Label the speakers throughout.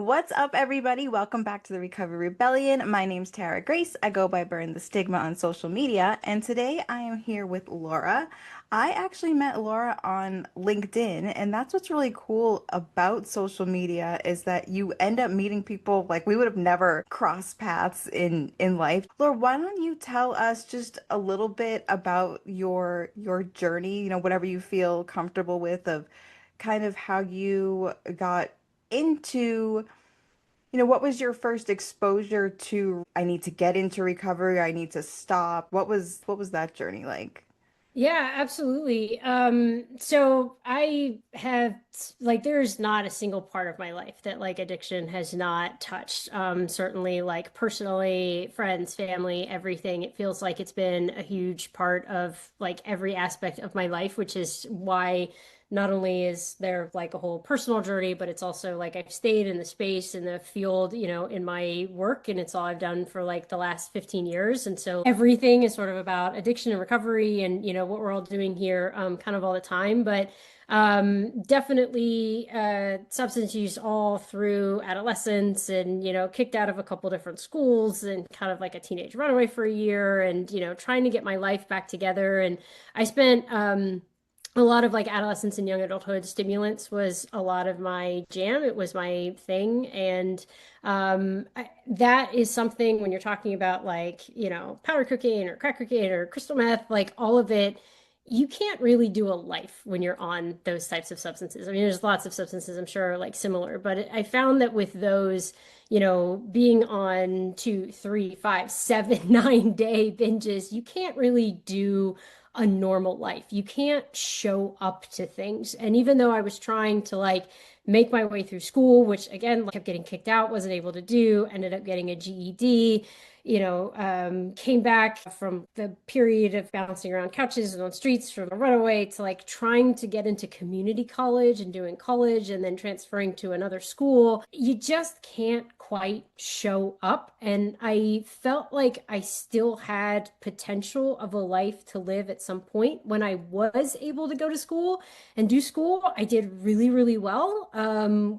Speaker 1: What's up, everybody? Welcome back to the Recovery Rebellion. My name's Tara Grace. I go by Burn the Stigma on social media, and today I am here with Laura. I actually met Laura on LinkedIn, and that's what's really cool about social media is that you end up meeting people like we would have never crossed paths in life. Laura, why don't you tell us just a little bit about your journey, whatever you feel comfortable with of kind of how you got into, what was your first exposure to, I need to get into recovery, I need to stop. What was that journey like?
Speaker 2: Yeah, absolutely. So I have there's not a single part of my life that like addiction has not touched. Certainly like personally, friends, family, everything. It feels like it's been a huge part of like every aspect of my life, which is why not only is there like a whole personal journey, but it's also like I've stayed in the space in the field, in my work, and it's all I've done for like the last 15 years. And so everything is sort of about addiction and recovery and, what we're all doing here, kind of all the time. But definitely substance use all through adolescence and, kicked out of a couple different schools and kind of like a teenage runaway for a year and, trying to get my life back together. And I spent, a lot of like adolescence and young adulthood stimulants was a lot of my jam. It was my thing. And that is something when you're talking about like, powder cocaine or crack cocaine or crystal meth, like all of it, you can't really do a life when you're on those types of substances. I mean, there's lots of substances I'm sure are like similar, but I found that with those, being on 2, 3, 5, 7, 9 day binges, you can't really do a normal life. You can't show up to things. And even though I was trying to like make my way through school, which again, like, kept getting kicked out, wasn't able to do, ended up getting a GED, came back from the period of bouncing around couches and on streets from a runaway to like trying to get into community college and doing college and then transferring to another school. You just can't quite show up. And I felt like I still had potential of a life to live at some point when I was able to go to school and do school. I did really, really well,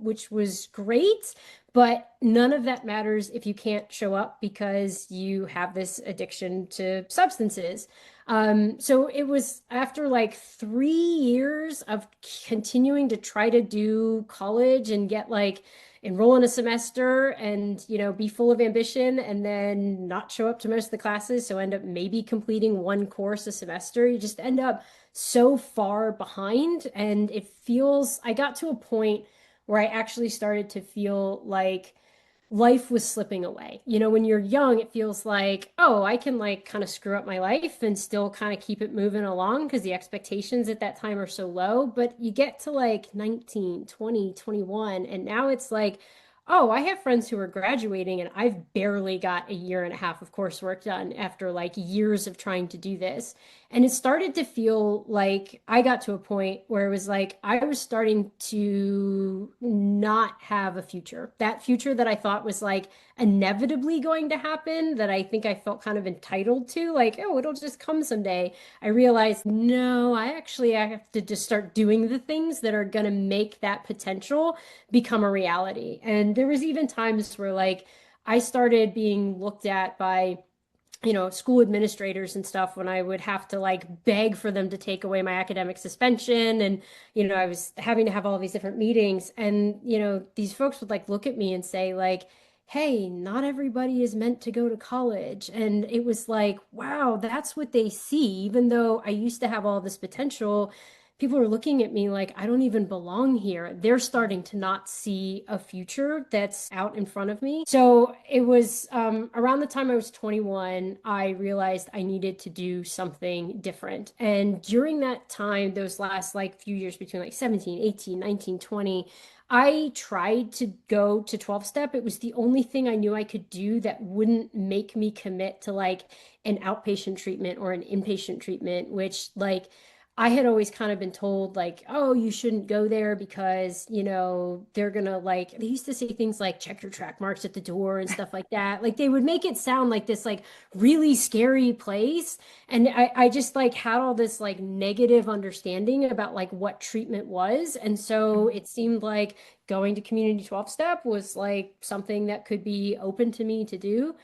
Speaker 2: which was great. But none of that matters if you can't show up because you have this addiction to substances. So it was after like 3 years of continuing to try to do college and get like enroll in a semester and be full of ambition and then not show up to most of the classes, so end up maybe completing one course a semester. You just end up so far behind, and it feels I got to a point where I actually started to feel like life was slipping away. When you're young, it feels like, oh, I can like kind of screw up my life and still kind of keep it moving along because the expectations at that time are so low. But you get to like 19, 20, 21, and now it's like, oh, I have friends who are graduating and I've barely got a year and a half of coursework done after like years of trying to do this. And it started to feel like I got to a point where it was like I was starting to not have a future. That future that I thought was like inevitably going to happen, that I think I felt kind of entitled to, like, oh, it'll just come someday. I realized, no, I have to just start doing the things that are going to make that potential become a reality. And there was even times where like I started being looked at by school administrators and stuff when I would have to like beg for them to take away my academic suspension. And, I was having to have all these different meetings. And, these folks would like look at me and say, like, hey, not everybody is meant to go to college. And it was like, wow, that's what they see. Even though I used to have all this potential, people are looking at me like I don't even belong here. They're starting to not see a future that's out in front of me. So it was around the time I was 21, I realized I needed to do something different. And during that time, those last like few years between like 17, 18, 19, 20, I tried to go to 12 step. It was the only thing I knew I could do that wouldn't make me commit to like an outpatient treatment or an inpatient treatment, which like I had always kind of been told like, oh, you shouldn't go there because, they're gonna like they used to say things like check your track marks at the door and stuff like that. Like they would make it sound like this like really scary place. And I just like had all this like negative understanding about like what treatment was. And so it seemed like going to community 12 step was like something that could be open to me to do.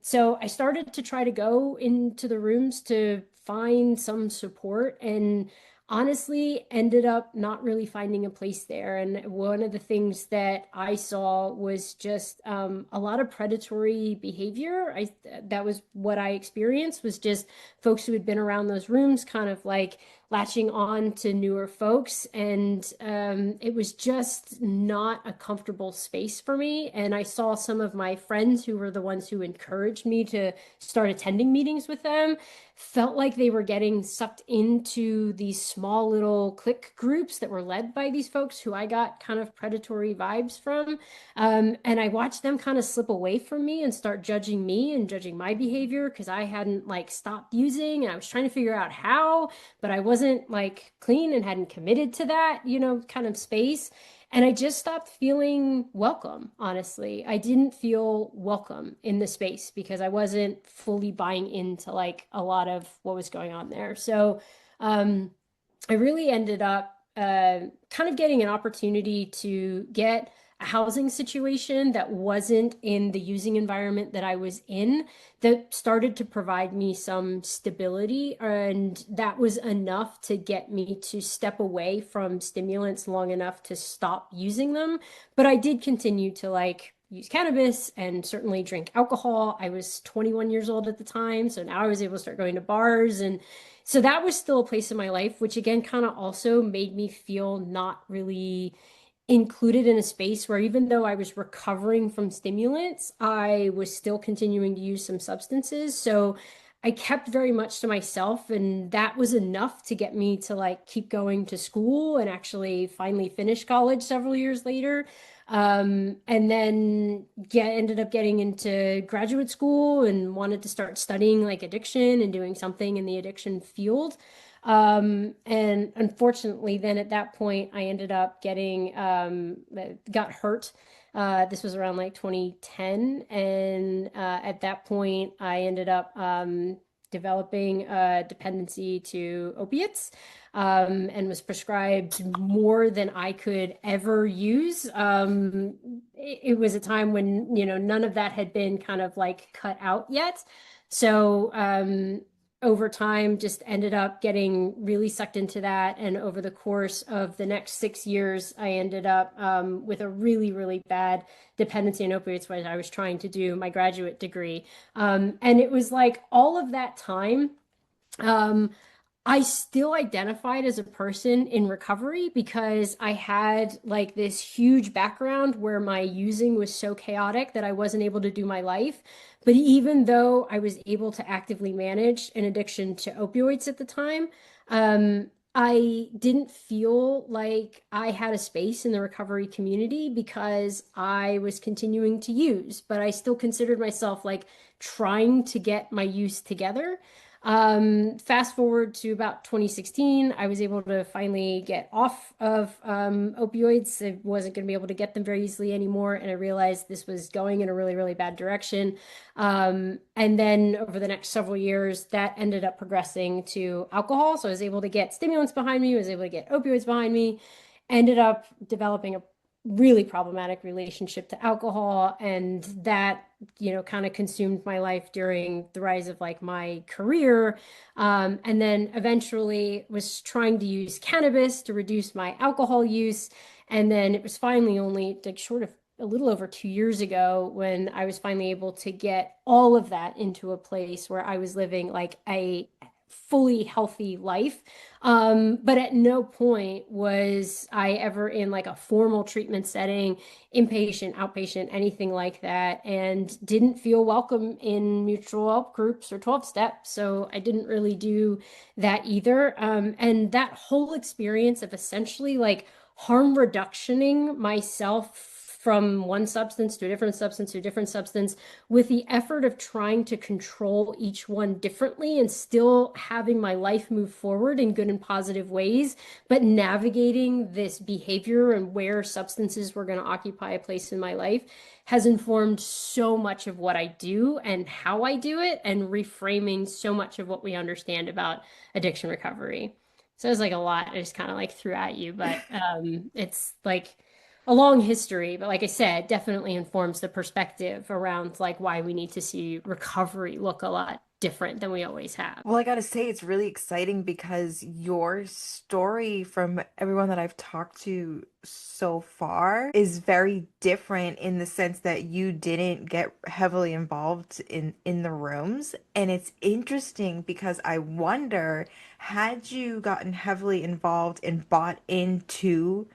Speaker 2: So I started to try to go into the rooms to find some support and honestly ended up not really finding a place there. And one of the things that I saw was just a lot of predatory behavior. That was what I experienced was just folks who had been around those rooms kind of like latching on to newer folks. And it was just not a comfortable space for me. And I saw some of my friends who were the ones who encouraged me to start attending meetings with them felt like they were getting sucked into these small little clique groups that were led by these folks who I got kind of predatory vibes from. And I watched them kind of slip away from me and start judging me and judging my behavior because I hadn't like stopped using and I was trying to figure out how, but I wasn't like clean and hadn't committed to that, kind of space. And I just stopped feeling welcome, honestly. I didn't feel welcome in the space because I wasn't fully buying into like a lot of what was going on there. So um, I really ended up kind of getting an opportunity to get a housing situation that wasn't in the using environment that I was in that started to provide me some stability. And that was enough to get me to step away from stimulants long enough to stop using them. But I did continue to like use cannabis and certainly drink alcohol. I was 21 years old at the time. So now I was able to start going to bars. And so that was still a place in my life, which again kind of also made me feel not really included in a space where even though I was recovering from stimulants, I was still continuing to use some substances. So I kept very much to myself, and that was enough to get me to like keep going to school and actually finally finish college several years later. And then ended up getting into graduate school and wanted to start studying like addiction and doing something in the addiction field. And unfortunately, then at that point, I ended up got hurt. This was around like 2010. And at that point, I ended up developing a dependency to opiates and was prescribed more than I could ever use. It was a time when, none of that had been kind of like cut out yet. So, over time just ended up getting really sucked into that. And over the course of the next 6 years, I ended up with a really, really bad dependency on opioids when I was trying to do my graduate degree. And it was like all of that time, um, I still identified as a person in recovery because I had like this huge background where my using was so chaotic that I wasn't able to do my life. But even though I was able to actively manage an addiction to opioids at the time, I didn't feel like I had a space in the recovery community because I was continuing to use, but I still considered myself like trying to get my use together. Fast forward to about 2016, I was able to finally get off of opioids. I wasn't going to be able to get them very easily anymore. And I realized this was going in a really, really bad direction. And then over the next several years, that ended up progressing to alcohol. So I was able to get stimulants behind me, was able to get opioids behind me, ended up developing a really problematic relationship to alcohol. And that kind of consumed my life during the rise of like my career. And then eventually was trying to use cannabis to reduce my alcohol use. And then it was finally only like short of a little over 2 years ago when I was finally able to get all of that into a place where I was living like a fully healthy life. But at no point was I ever in like a formal treatment setting, inpatient, outpatient, anything like that, and didn't feel welcome in mutual help groups or 12 steps. So I didn't really do that either. And that whole experience of essentially like harm reductioning myself from one substance to a different substance to a different substance with the effort of trying to control each one differently and still having my life move forward in good and positive ways, but navigating this behavior and where substances were going to occupy a place in my life has informed so much of what I do and how I do it, and reframing so much of what we understand about addiction recovery. So it's like a lot I just kind of like threw at you, but it's like a long history. But like I said, definitely informs the perspective around like why we need to see recovery look a lot different than we always have.
Speaker 1: Well, I gotta say, it's really exciting because your story from everyone that I've talked to so far is very different in the sense that you didn't get heavily involved in the rooms. And it's interesting because I wonder, had you gotten heavily involved and bought into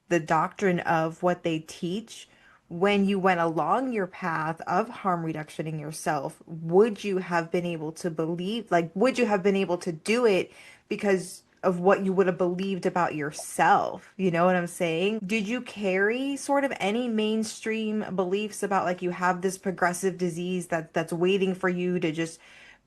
Speaker 1: the doctrine of what they teach, when you went along your path of harm reduction in yourself, would you have been able to believe, like, would you have been able to do it because of what you would have believed about yourself? You know what I'm saying? Did you carry sort of any mainstream beliefs about like you have this progressive disease that's waiting for you to just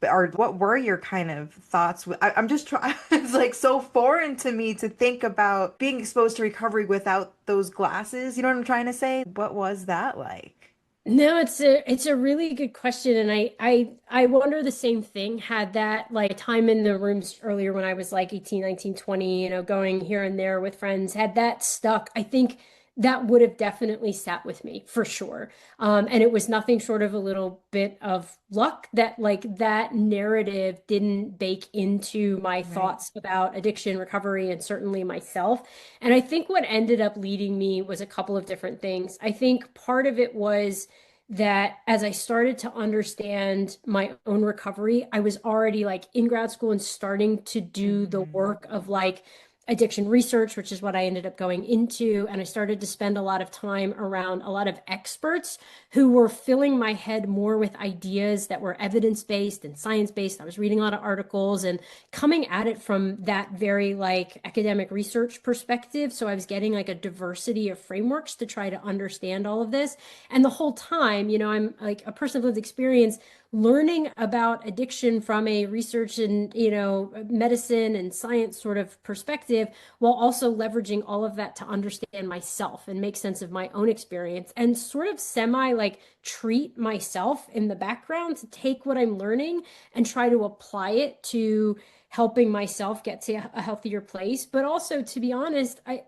Speaker 1: or what were your kind of thoughts? I'm just trying, it's like so foreign to me to think about being exposed to recovery without those glasses. You know what I'm trying to say? What was that like?
Speaker 2: No, it's a really good question, and I wonder the same thing. Had that like time in the rooms earlier when I was like 18, 19, 20, going here and there with friends, had that stuck, I think that would have definitely sat with me for sure. And it was nothing short of a little bit of luck that like that narrative didn't bake into my
Speaker 1: Right.
Speaker 2: thoughts about addiction, recovery, and certainly myself. And I think what ended up leading me was a couple of different things. I think part of it was that as I started to understand my own recovery, I was already like in grad school and starting to do the
Speaker 1: Mhm.
Speaker 2: work of like addiction research, which is what I ended up going into. And I started to spend a lot of time around a lot of experts who were filling my head more with ideas that were evidence-based and science-based. I was reading a lot of articles and coming at it from that very like academic research perspective. So I was getting like a diversity of frameworks to try to understand all of this. And the whole time, I'm like a person of lived experience learning about addiction from a research and, medicine and science sort of perspective, while also leveraging all of that to understand myself and make sense of my own experience and sort of semi like treat myself in the background to take what I'm learning and try to apply it to helping myself get to a healthier place. But also, to be honest, I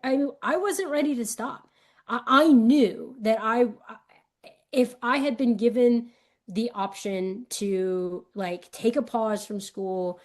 Speaker 2: wasn't ready to stop. I knew that if I had been given the option to like take a pause from school,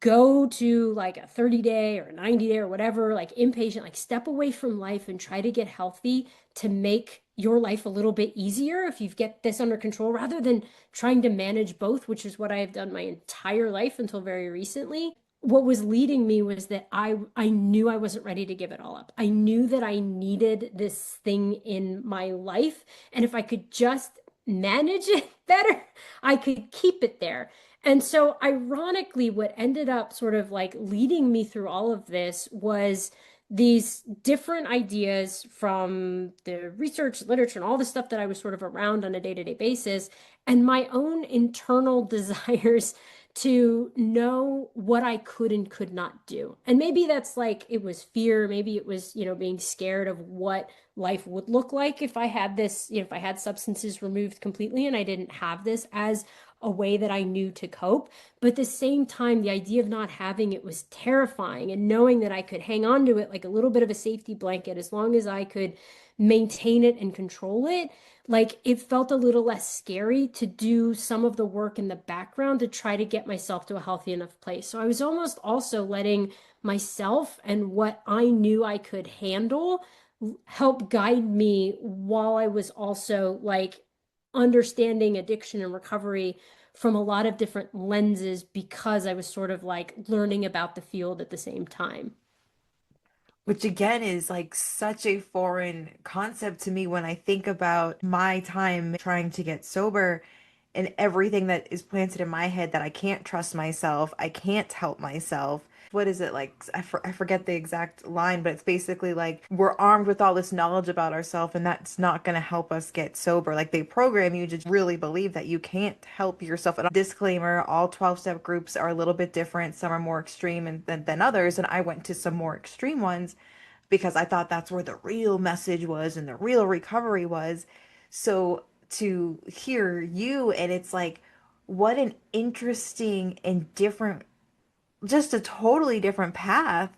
Speaker 2: go to like a 30-day or 90-day or whatever, like inpatient, like step away from life and try to get healthy to make your life a little bit easier if you get this under control rather than trying to manage both, which is what I have done my entire life until very recently. What was leading me was that I knew I wasn't ready to give it all up. I knew that I needed this thing in my life, and if I could just manage it better, I could keep it there. And so, ironically, what ended up sort of like leading me through all of this was these different ideas from the research, literature, and all the stuff that I was sort of around on a day-to-day basis, and my own internal desires to know what I could and could not do. And maybe that's like it was fear, maybe it was, being scared of what life would look like if I had this, if I had substances removed completely and I didn't have this as a way that I knew to cope. But at the same time, the idea of not having it was terrifying, and knowing that I could hang on to it like a little bit of a safety blanket as long as I could maintain it and control it, like it felt a little less scary to do some of the work in the background to try to get myself to a healthy enough place. So I was almost also letting myself and what I knew I could handle help guide me while I was also like understanding addiction and recovery from a lot of different lenses because I was sort of like learning about the field at the same time.
Speaker 1: Which again is like such a foreign concept to me when I think about my time trying to get sober and everything that is planted in my head that I can't trust myself, I can't help myself. what is it like? I forget the exact line, but it's basically like we're armed with all this knowledge about ourselves, and that's not going to help us get sober. Like they program you to really believe that you can't help yourself. And disclaimer, all 12-step groups are a little bit different. Some are more extreme than others, and I went to some more extreme ones because I thought that's where the real message was and the real recovery was. So to hear you, and it's like, what an interesting and different, just a totally different path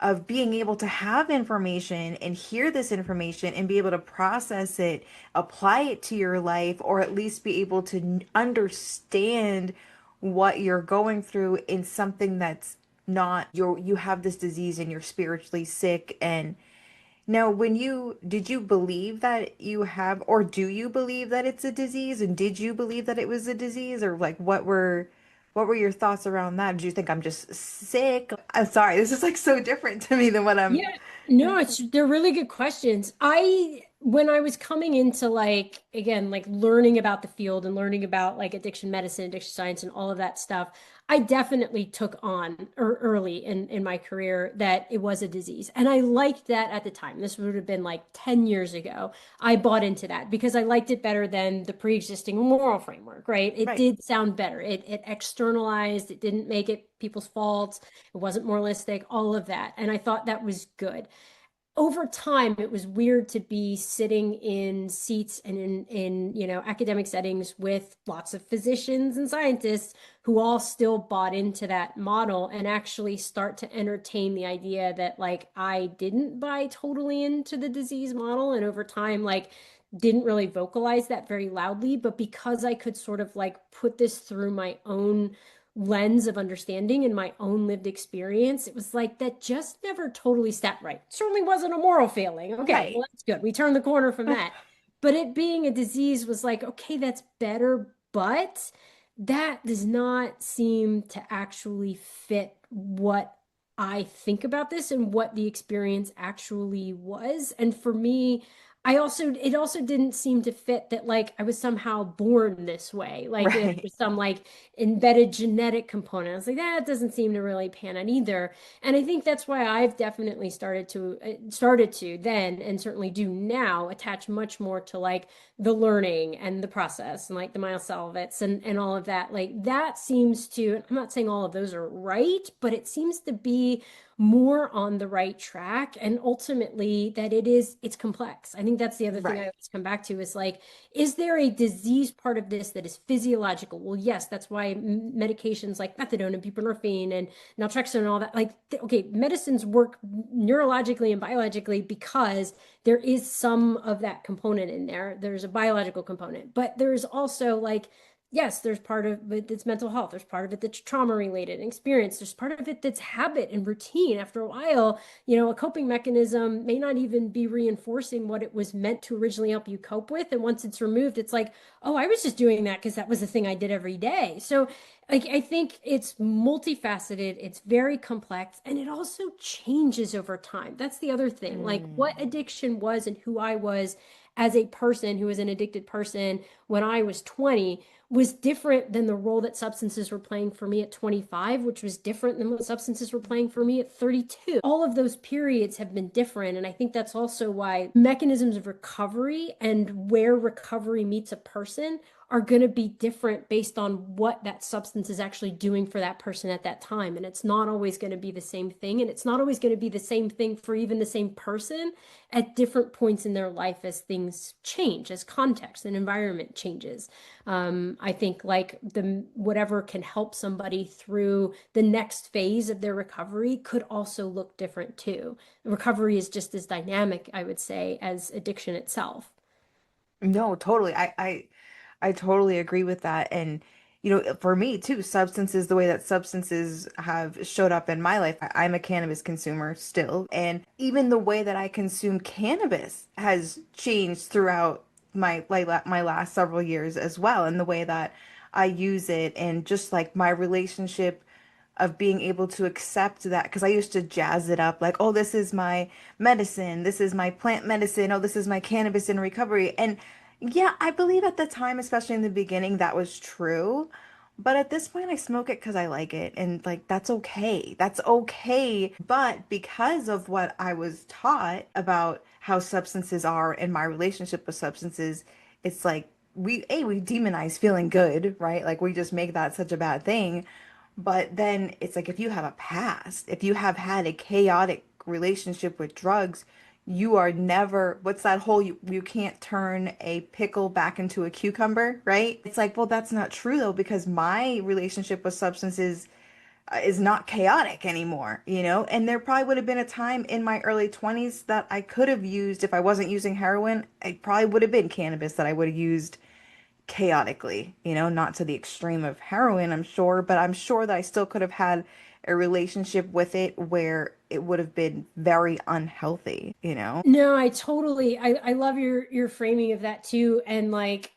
Speaker 1: of being able to have information and hear this information and be able to process it, apply it to your life, or at least be able to understand what you're going through in something that's not you have this disease and you're spiritually sick. And now, when you did you believe that you have, or do you believe that it's a disease? And did you believe that it was a disease, or like what were your thoughts around that? Did you think I'm just sick? I'm sorry, this is like so different to me than what I'm.
Speaker 2: Yeah, no, they're really good questions. When I was coming into like again like learning about the field and learning about like addiction medicine, addiction science, and all of that stuff, I definitely took on early in my career that it was a disease, and I liked that at the time. This would have been like 10 years ago. I bought into that because I liked it better than the pre-existing moral framework, right? It
Speaker 1: Right.
Speaker 2: did sound better. It externalized. It didn't make it people's faults. It wasn't moralistic, all of that. And I thought that was good. Over time, it was weird to be sitting in seats and in academic settings with lots of physicians and scientists who all still bought into that model and actually start to entertain the idea that like I didn't buy totally into the disease model, and over time like didn't really vocalize that very loudly, but because I could sort of like put this through my own lens of understanding and my own lived experience, it was like that just never totally sat right. Certainly wasn't a moral failing. Okay,
Speaker 1: Right.
Speaker 2: well, that's good. We turned the corner from that. But it being a disease was like, okay, that's better, but that does not seem to actually fit what I think about this and what the experience actually was. And for me, it also didn't seem to fit that like I was somehow born this way. Like there
Speaker 1: Right.
Speaker 2: was some like embedded genetic component. I was like, that doesn't seem to really pan out either. And I think that's why I've definitely started to then and certainly do now attach much more to like the learning and the process and like the myosalvates and all of that. Like that seems to, I'm not saying all of those are right, but it seems to be more on the right track, and ultimately that it's complex. I think that's the other thing I
Speaker 1: Right.
Speaker 2: always come back to is like, is there a disease part of this that is physiological? Well, yes, that's why medications like methadone and buprenorphine and naltrexone and all that, like, okay, medicines work neurologically and biologically because there is some of that component in there. There's a biological component, but there's also like, yes, there's part of it that's mental health. There's part of it that's trauma related and experience. There's part of it that's habit and routine. After a while, a coping mechanism may not even be reinforcing what it was meant to originally help you cope with. And once it's removed, it's like, oh, I was just doing that because that was the thing I did every day. So, like, I think it's multifaceted, it's very complex, and it also changes over time. That's the other thing. Like, what
Speaker 1: Mm.
Speaker 2: addiction was and who I was as a person who was an addicted person when I was 20 was different than the role that substances were playing for me at 25, which was different than what substances were playing for me at 32. All of those periods have been different. And I think that's also why mechanisms of recovery and where recovery meets a person are going to be different based on what that substance is actually doing for that person at that time. And it's not always going to be the same thing. And it's not always going to be the same thing for even the same person at different points in their life as things change, as context and environment changes. I think like the whatever can help somebody through the next phase of their recovery could also look different too. Recovery is just as dynamic, I would say, as addiction itself.
Speaker 1: No, totally. I totally agree with that. And, for me too, substances, the way that substances have showed up in my life, I'm a cannabis consumer still. And even the way that I consume cannabis has changed throughout my last several years as well. And the way that I use it and just like my relationship of being able to accept that, because I used to jazz it up like, oh, this is my medicine, this is my plant medicine, oh, this is my cannabis in recovery. And yeah, I believe at the time, especially in the beginning, that was true. But at this point, I smoke it because I like it. And like, that's okay. That's okay. But because of what I was taught about how substances are and my relationship with substances, it's like we demonize feeling good, right? Like we just make that such a bad thing. But then it's like if you have a past, if you have had a chaotic relationship with drugs, you are never, what's that whole, you can't turn a pickle back into a cucumber, right? It's like, well, that's not true though, because my relationship with substances is not chaotic anymore, you know? And there probably would have been a time in my early 20s that I could have used, if I wasn't using heroin, it probably would have been cannabis that I would have used chaotically, you know, not to the extreme of heroin, I'm sure, but I'm sure that I still could have had a relationship with it where it would have been very unhealthy, you know?
Speaker 2: No, I love your framing of that too. And like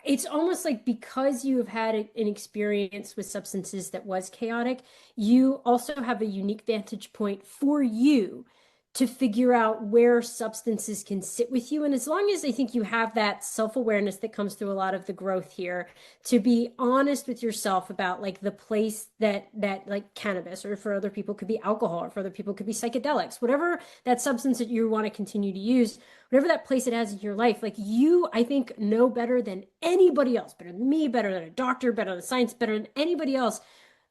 Speaker 2: it's almost like because you have had an experience with substances that was chaotic, you also have a unique vantage point for you to figure out where substances can sit with you. And as long as I think you have that self-awareness that comes through a lot of the growth here, to be honest with yourself about like the place that like cannabis, or for other people could be alcohol, or for other people could be psychedelics, whatever that substance that you want to continue to use, whatever that place it has in your life, like you, I think, know better than anybody else, better than me, better than a doctor, better than science, better than anybody else,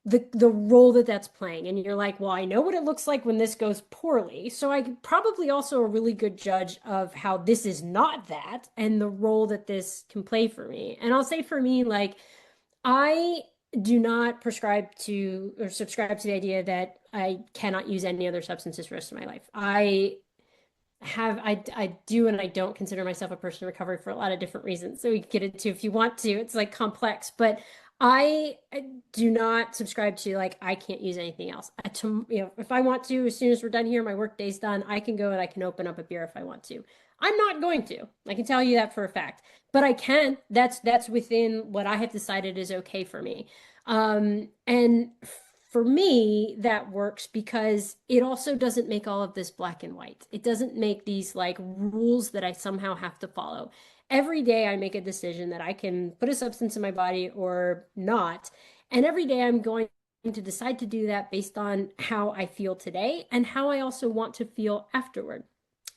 Speaker 2: the role that that's playing. And you're like, well, I know what it looks like when this goes poorly. So I probably also a really good judge of how this is not that and the role that this can play for me. And I'll say for me, like, I do not prescribe to or subscribe to the idea that I cannot use any other substances for the rest of my life. I do and I don't consider myself a person in recovery for a lot of different reasons. So we can get into if you want to. It's like complex, but I do not subscribe to like I can't use anything else. If I want to, as soon as we're done here, my work day's done, I can go and I can open up a beer if I want to. I'm not going to. I can tell you that for a fact. But I can. That's within what I have decided is okay for me. And for me, that works because it also doesn't make all of this black and white. It doesn't make these like rules that I somehow have to follow. Every day I make a decision that I can put a substance in my body or not. And every day I'm going to decide to do that based on how I feel today and how I also want to feel afterward.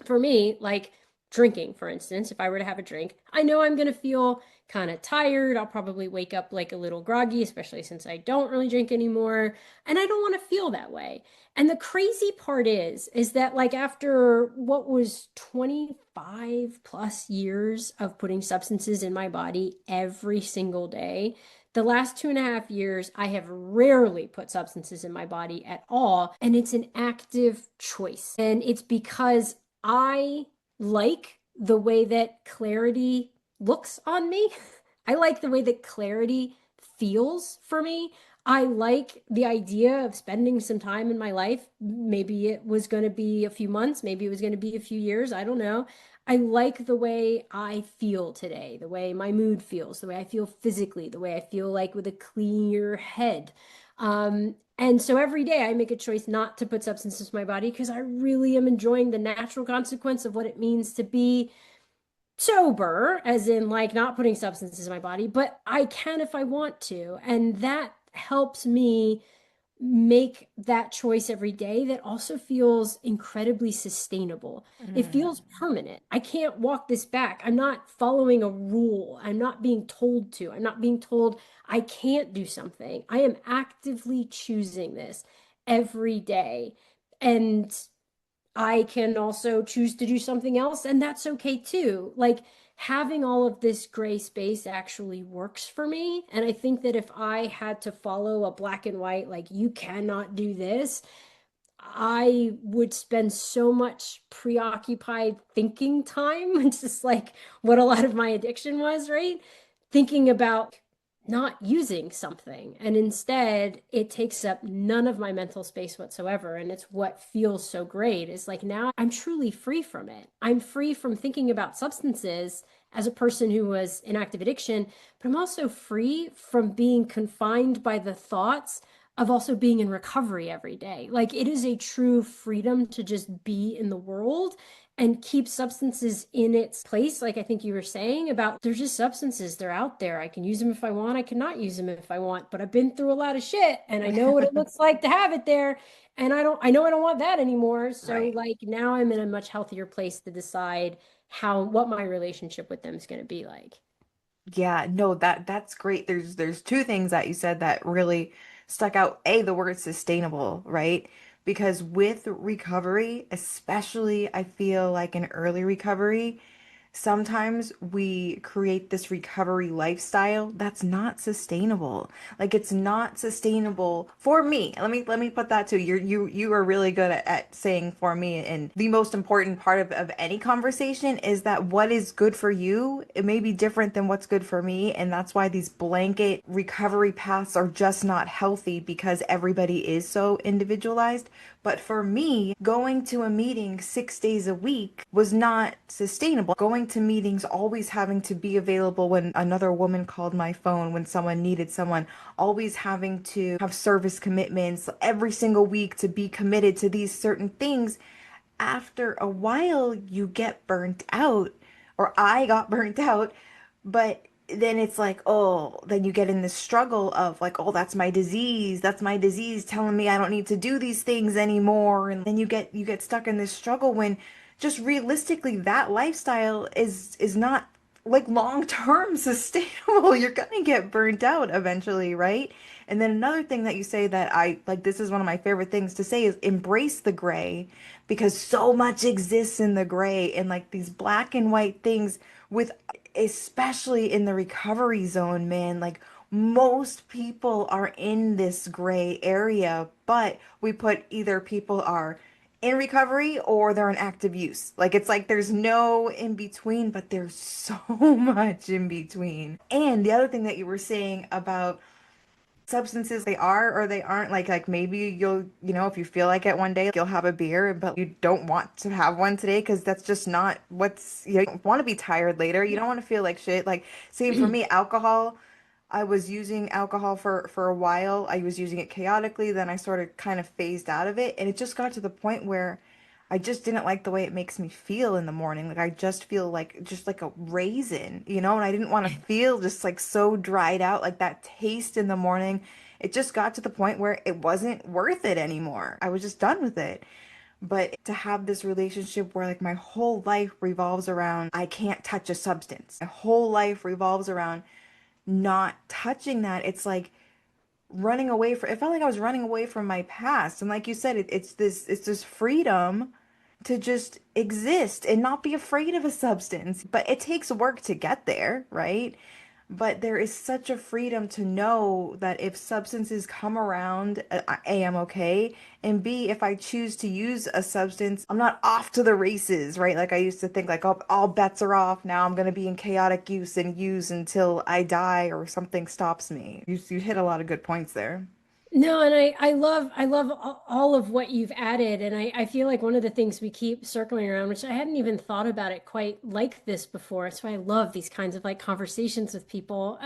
Speaker 2: For me, like drinking, for instance, if I were to have a drink, I know I'm going to feel kind of tired. I'll probably wake up like a little groggy, especially since I don't really drink anymore. And I don't want to feel that way. And the crazy part is that like after what was 25 plus years of putting substances in my body every single day, the last 2.5 years, I have rarely put substances in my body at all. And it's an active choice. And it's because I like the way that clarity looks on me. I like the way that clarity feels for me. I like the idea of spending some time in my life. Maybe it was going to be a few months, maybe it was going to be a few years. I don't know. I like the way I feel today, the way my mood feels, the way I feel physically, the way I feel like with a clear head. And so every day I make a choice not to put substances in my body because I really am enjoying the natural consequence of what it means to be sober, as in like not putting substances in my body, but I can if I want to. And that helps me make that choice every day that also feels incredibly sustainable. It
Speaker 1: Mm.
Speaker 2: feels permanent. I can't walk this back. I'm not following a rule. I'm not being told to. I'm not being told I can't do something. I am actively choosing this every day. And I can also choose to do something else, and that's okay too. Like having all of this gray space actually works for me. And I think that if I had to follow a black and white, like you cannot do this, I would spend so much preoccupied thinking time, which is like what a lot of my addiction was, right? Thinking about not using something. And instead, it takes up none of my mental space whatsoever. And it's what feels so great is like now I'm truly free from it. I'm free from thinking about substances as a person who was in active addiction, but I'm also free from being confined by the thoughts of also being in recovery every day. Like it is a true freedom to just be in the world and keep substances in its place. Like I think you were saying about they're just substances, they're out there. I can use them if I want, I cannot use them if I want, but I've been through a lot of shit and I know what it looks like to have it there. And I know I don't want that anymore. So
Speaker 1: Right.
Speaker 2: like now I'm in a much healthier place to decide what my relationship with them is going to be like.
Speaker 1: Yeah, no, that's great. There's two things that you said that really stuck out. A, the word sustainable, right? Because with recovery, especially I feel like in early recovery, sometimes we create this recovery lifestyle that's not sustainable. Like it's not sustainable for me. Let me put that too. You are really good at saying for me. And the most important part of any conversation is that what is good for you, it may be different than what's good for me. And that's why these blanket recovery paths are just not healthy because everybody is so individualized. But for me, going to a meeting 6 days a week was not sustainable. Going to meetings, always having to be available when another woman called my phone, when someone needed someone, always having to have service commitments every single week to be committed to these certain things. After a while, you get burnt out, or I got burnt out, but then it's like, oh, then you get in this struggle of like, oh, that's my disease. That's my disease telling me I don't need to do these things anymore. And then you get stuck in this struggle when just realistically that lifestyle is not like long-term sustainable. You're gonna get burnt out eventually, right? And then another thing that you say that I like, this is one of my favorite things to say is embrace the gray because so much exists in the gray and like these black and white things with especially in the recovery zone, man, like most people are in this gray area, but we put either people are in recovery or they're in active use. Like it's like there's no in between, but there's so much in between. And the other thing that you were saying about substances, they are or they aren't, like maybe you'll, if you feel like it one day you'll have a beer but you don't want to have one today because that's just not what's, you don't want to be tired later, you don't want to feel like shit. Like same for me, alcohol. I was using alcohol for a while. I was using it chaotically, then I sort of kind of phased out of it and it just got to the point where I just didn't like the way it makes me feel in the morning. Like I just feel like just like a raisin, and I didn't want to feel just like so dried out, like that taste in the morning. It just got to the point where it wasn't worth it anymore. I was just done with it. But to have this relationship where like my whole life revolves around I can't touch a substance. My whole life revolves around not touching that. It's like running away from, it felt like I was running away from my past. And like you said, it's this freedom to just exist and not be afraid of a substance. But it takes work to get there, right? But there is such a freedom to know that if substances come around, A, I'm okay. And B, if I choose to use a substance, I'm not off to the races, right? Like I used to think like, oh, all bets are off. Now I'm going to be in chaotic use and use until I die or something stops me. You hit a lot of good points there.
Speaker 2: No, and I love all of what you've added, and I feel like one of the things we keep circling around, which I hadn't even thought about it quite like this before. That's why I love these kinds of like conversations with people.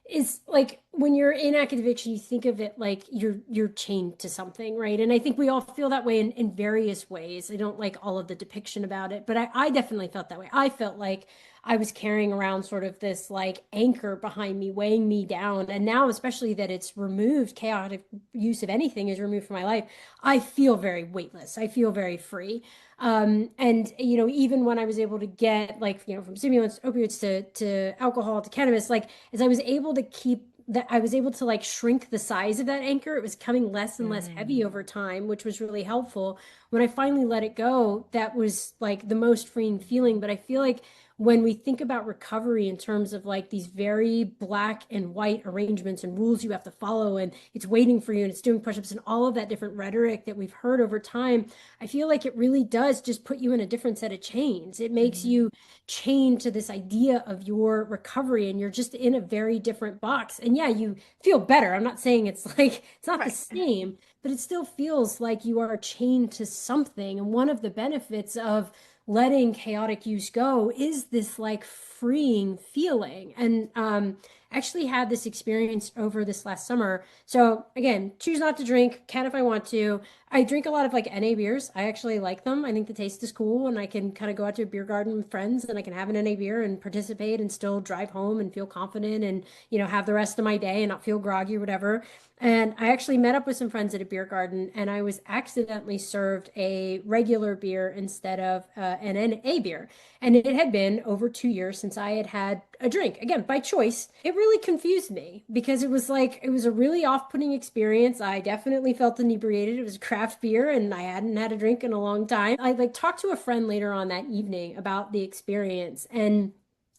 Speaker 2: Is like when you're in active addiction, you think of it like you're chained to something, right? And I think we all feel that way in various ways. I don't like all of the depiction about it, but I definitely felt that way. I felt like I was carrying around sort of this like anchor behind me, weighing me down. And now, especially that it's removed, chaotic use of anything is removed from my life, I feel very weightless. I feel very free. And even when I was able to get like, from stimulants, opioids to alcohol to cannabis, like as I was able to keep that I was able to like shrink the size of that anchor. It was becoming less and less heavy
Speaker 1: Mm.
Speaker 2: over time, which was really helpful. When I finally let it go, that was like the most freeing feeling. But I feel like when we think about recovery in terms of like these very black and white arrangements and rules you have to follow, and it's waiting for you and it's doing push-ups and all of that different rhetoric that we've heard over time, I feel like it really does just put you in a different set of chains. It makes
Speaker 1: Mhm.
Speaker 2: you chained to this idea of your recovery and you're just in a very different box. And yeah, you feel better. I'm not saying it's like it's not the
Speaker 1: Right.
Speaker 2: same, but it still feels like you are chained to something. And one of the benefits of letting chaotic use go is this like freeing feeling. And actually had this experience over this last summer. So again, choose not to drink, can if I want to. I drink a lot of like NA beers. I actually like them. I think the taste is cool, and I can kind of go out to a beer garden with friends and I can have an NA beer and participate and still drive home and feel confident and, have the rest of my day and not feel groggy or whatever. And I actually met up with some friends at a beer garden, and I was accidentally served a regular beer instead of an NA beer. And it had been over 2 years since I had had a drink, again, by choice. It really confused me because it was a really off-putting experience. I definitely felt inebriated. It was craft beer, and I hadn't had a drink in a long time. I like talked to a friend later on that evening about the experience. And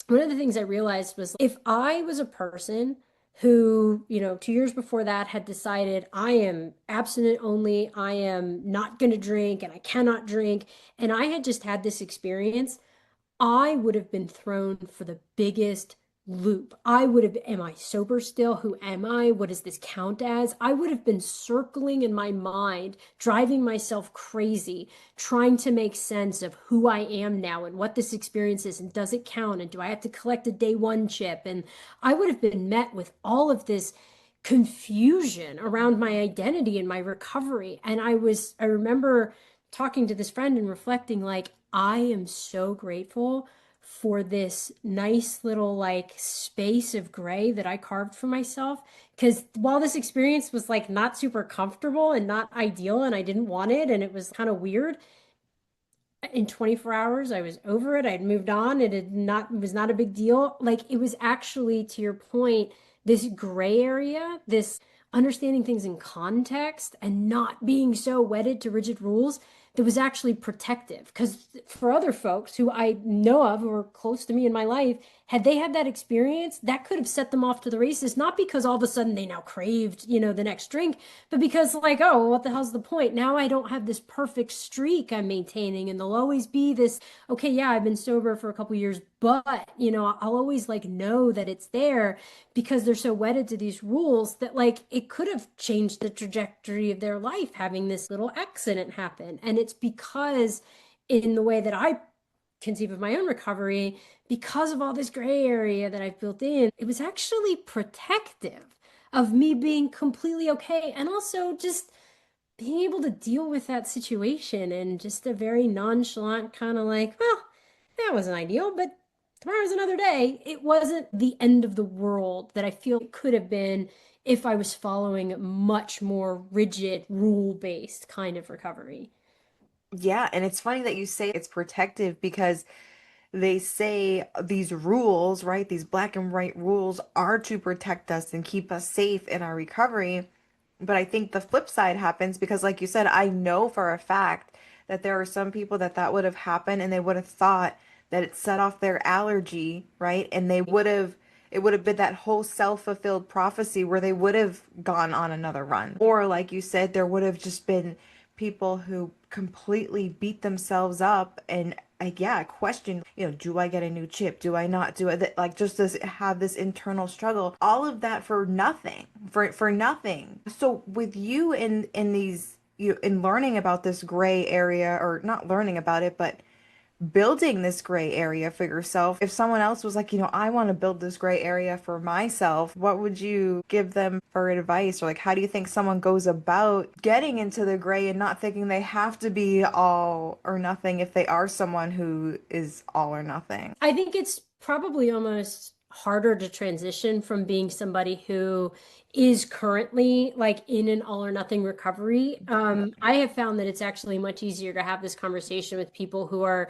Speaker 2: one of the things I realized was if I was a person who, 2 years before that had decided I am abstinent only, I am not going to drink, and I cannot drink, and I had just had this experience, I would have been thrown for the biggest loop. I would have, am I sober still? Who am I? What does this count as? I would have been circling in my mind, driving myself crazy, trying to make sense of who I am now and what this experience is and does it count? And do I have to collect a day one chip? And I would have been met with all of this confusion around my identity and my recovery. And I remember talking to this friend and reflecting like, I am so grateful for this nice little like space of gray that I carved for myself. Because while this experience was like not super comfortable and not ideal, and I didn't want it, and it was kind of weird, in 24 hours I was over it. I'd moved on. It was not a big deal. Like it was actually, to your point, this gray area, this understanding things in context and not being so wedded to rigid rules that was actually protective. Because for other folks who I know of who are close to me in my life, had they had that experience, that could have set them off to the races, not because all of a sudden they now craved, the next drink, but because like, oh, well, what the hell's the point? Now I don't have this perfect streak I'm maintaining, and there'll always be this, okay, yeah, I've been sober for a couple years, but, I'll always like know that it's there because they're so wedded to these rules that like it could have changed the trajectory of their life having this little accident happen. And it's because in the way that I conceive of my own recovery, because of all this gray area that I've built in, it was actually protective of me being completely okay and also just being able to deal with that situation in just a very nonchalant kind of like, well, that wasn't ideal, but tomorrow's another day. It wasn't the end of the world that I feel it could have been if I was following a much more rigid, rule-based kind of recovery.
Speaker 1: Yeah, and it's funny that you say it's protective because they say these rules, right? These black and white rules are to protect us and keep us safe in our recovery. But I think the flip side happens because, like you said, I know for a fact that there are some people that would have happened and they would have thought that it set off their allergy, right? And it would have been that whole self-fulfilled prophecy where they would have gone on another run. Or, like you said, there would have just been people who completely beat themselves up and yeah, question, do I get a new chip? Do I not? Do I like just this have this internal struggle? All of that for nothing, for nothing. So with you in these you in learning about this gray area, or not learning about it, but building this gray area for yourself. If someone else was like, I want to build this gray area for myself, what would you give them for advice? Or like, how do you think someone goes about getting into the gray and not thinking they have to be all or nothing if they are someone who is all or nothing?
Speaker 2: I think it's probably almost harder to transition from being somebody who is currently like in an all or nothing recovery. I have found that it's actually much easier to have this conversation with people who are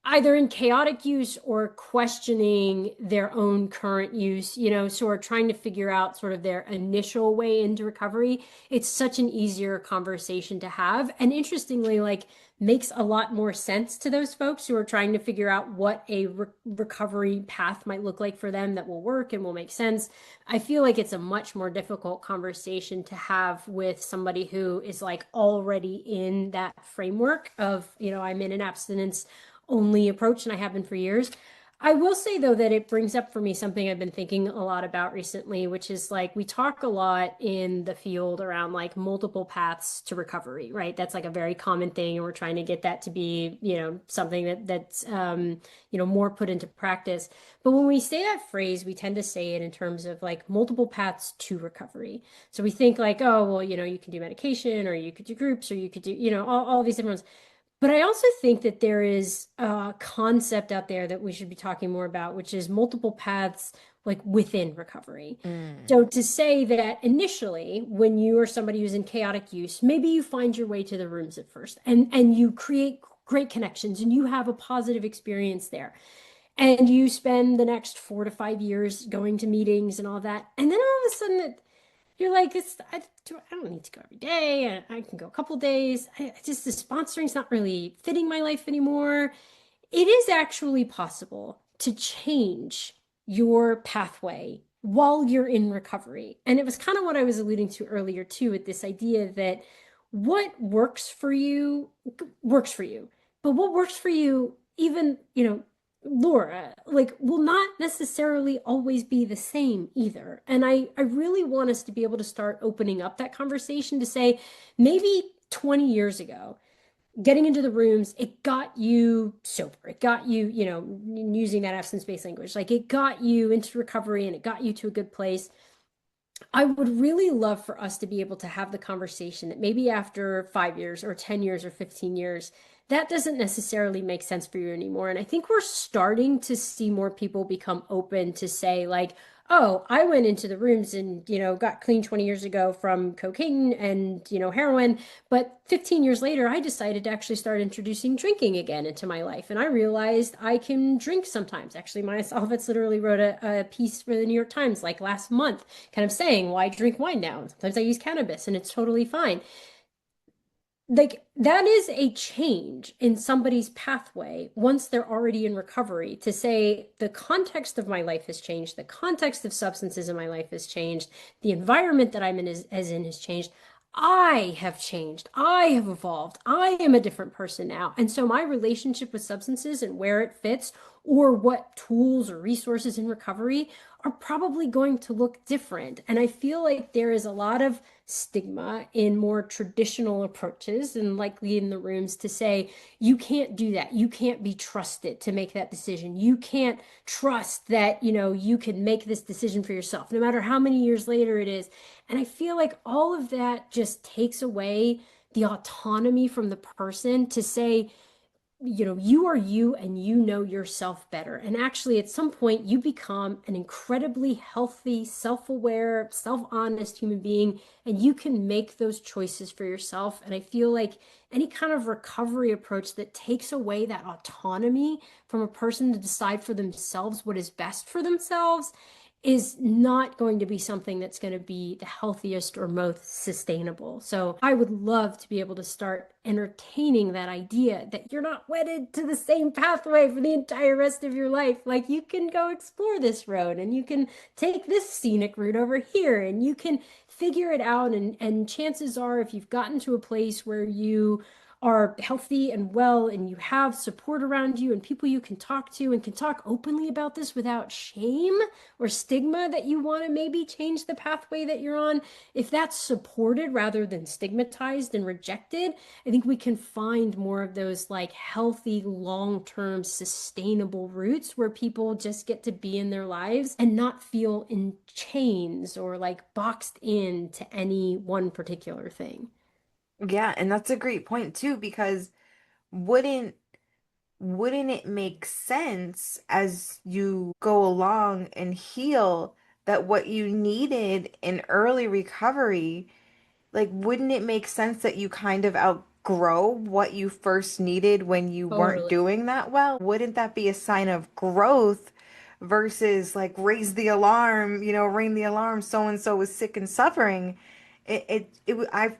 Speaker 2: either in chaotic use or questioning their own current use, so are trying to figure out sort of their initial way into recovery. It's such an easier conversation to have. And interestingly, like makes a lot more sense to those folks who are trying to figure out what a recovery path might look like for them that will work and will make sense. I feel like it's a much more difficult conversation to have with somebody who is like already in that framework of, I'm in an abstinence only approach, and I have been for years. I will say though that it brings up for me something I've been thinking a lot about recently, which is like we talk a lot in the field around like multiple paths to recovery, right? That's like a very common thing, and we're trying to get that to be, something that's more put into practice. But when we say that phrase, we tend to say it in terms of like multiple paths to recovery. So we think like, oh, well, you can do medication, or you could do groups, or you could do, all these different ones. But I also think that there is a concept out there that we should be talking more about, which is multiple paths like within recovery.
Speaker 1: Mm.
Speaker 2: So to say that initially, when you are somebody who's in chaotic use, maybe you find your way to the rooms at first and you create great connections and you have a positive experience there. And you spend the next 4 to 5 years going to meetings and all that. And then all of a sudden you're like, I don't need to go every day. I can go a couple days. The sponsoring's not really fitting my life anymore. It is actually possible to change your pathway while you're in recovery. And it was kind of what I was alluding to earlier too, with this idea that what works for you works for you. But what works for you, even, Laura, like will not necessarily always be the same either. And I really want us to be able to start opening up that conversation to say maybe 20 years ago, getting into the rooms, it got you sober. It got you, using that absence-based language, like it got you into recovery and it got you to a good place. I would really love for us to be able to have the conversation that maybe after 5 years or 10 years or 15 years, that doesn't necessarily make sense for you anymore. And I think we're starting to see more people become open to say, like, oh, I went into the rooms and, got clean 20 years ago from cocaine and, heroin. But 15 years later, I decided to actually start introducing drinking again into my life. And I realized I can drink sometimes. Actually, Maya Salvitz literally wrote a piece for the New York Times like last month, kind of saying, why drink wine now? And sometimes I use cannabis and it's totally fine. Like that is a change in somebody's pathway once they're already in recovery to say the context of my life has changed, the context of substances in my life has changed, the environment that I'm in has changed. I have changed. I have evolved. I am a different person now. And so my relationship with substances and where it fits, or what tools or resources in recovery are probably going to look different. And I feel like there is a lot of stigma in more traditional approaches and likely in the rooms to say, you can't do that. You can't be trusted to make that decision. You can't trust that, you can make this decision for yourself, no matter how many years later it is. And I feel like all of that just takes away the autonomy from the person to say, you are you and you know yourself better. And actually, at some point, you become an incredibly healthy, self-aware, self-honest human being, and you can make those choices for yourself. And I feel like any kind of recovery approach that takes away that autonomy from a person to decide for themselves what is best for themselves is not going to be something that's going to be the healthiest or most sustainable. So I would love to be able to start entertaining that idea that you're not wedded to the same pathway for the entire rest of your life. Like you can go explore this road and you can take this scenic route over here and you can figure it out. And chances are, if you've gotten to a place where you are healthy and well and you have support around you and people you can talk to and can talk openly about this without shame or stigma that you want to maybe change the pathway that you're on, if that's supported rather than stigmatized and rejected, I think we can find more of those like healthy, long-term, sustainable roots where people just get to be in their lives and not feel in chains or like boxed into any one particular thing.
Speaker 1: Yeah, and that's a great point too, because wouldn't wouldn't it make sense as you go along and heal that what you needed in early recovery, like wouldn't it make sense that you kind of outgrow what you first needed when you weren't
Speaker 2: Totally.
Speaker 1: doing that well? Wouldn't that be a sign of growth versus like raise the alarm, ring the alarm, so and so is sick and suffering? I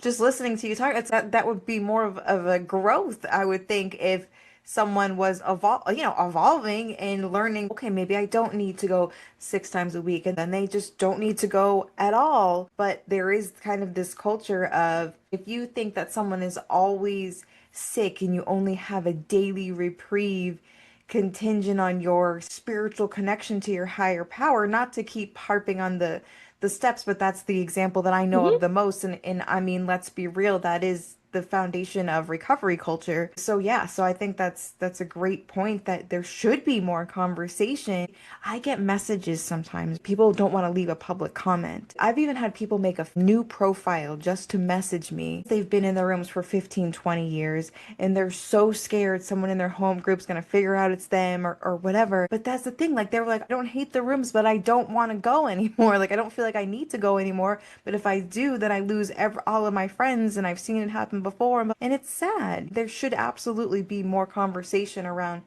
Speaker 1: just listening to you talk, that would be more of a growth, I would think, if someone was evolving and learning, okay, maybe I don't need to go 6 times a week, and then they just don't need to go at all. But there is kind of this culture of if you think that someone is always sick and you only have a daily reprieve contingent on your spiritual connection to your higher power, not to keep harping on the steps, but that's the example that I know of
Speaker 2: Mhm.
Speaker 1: the most. And I mean, let's be real, that is the foundation of recovery culture. So yeah, so I think that's a great point that there should be more conversation. I get messages sometimes. People don't want to leave a public comment. I've even had people make a new profile just to message me. They've been in the rooms for 15, 20 years and they're so scared someone in their home group's gonna figure out it's them or whatever. But that's the thing, like they were like, I don't hate the rooms, but I don't want to go anymore. Like I don't feel like I need to go anymore. But if I do, then I lose all of my friends, and I've seen it happen before. And it's sad. There should absolutely be more conversation around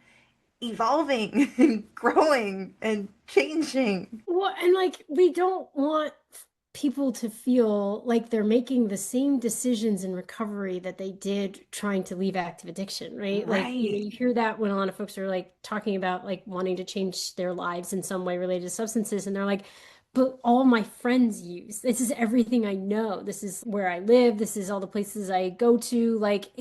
Speaker 1: evolving and growing and changing.
Speaker 2: Well, and like we don't want people to feel like they're making the same decisions in recovery that they did trying to leave active addiction, right? Like,
Speaker 1: Right.
Speaker 2: you hear that when a lot of folks are like talking about like wanting to change their lives in some way related to substances, and they're like, but all my friends use. This is everything I know. This is where I live. This is all the places I go to. Like,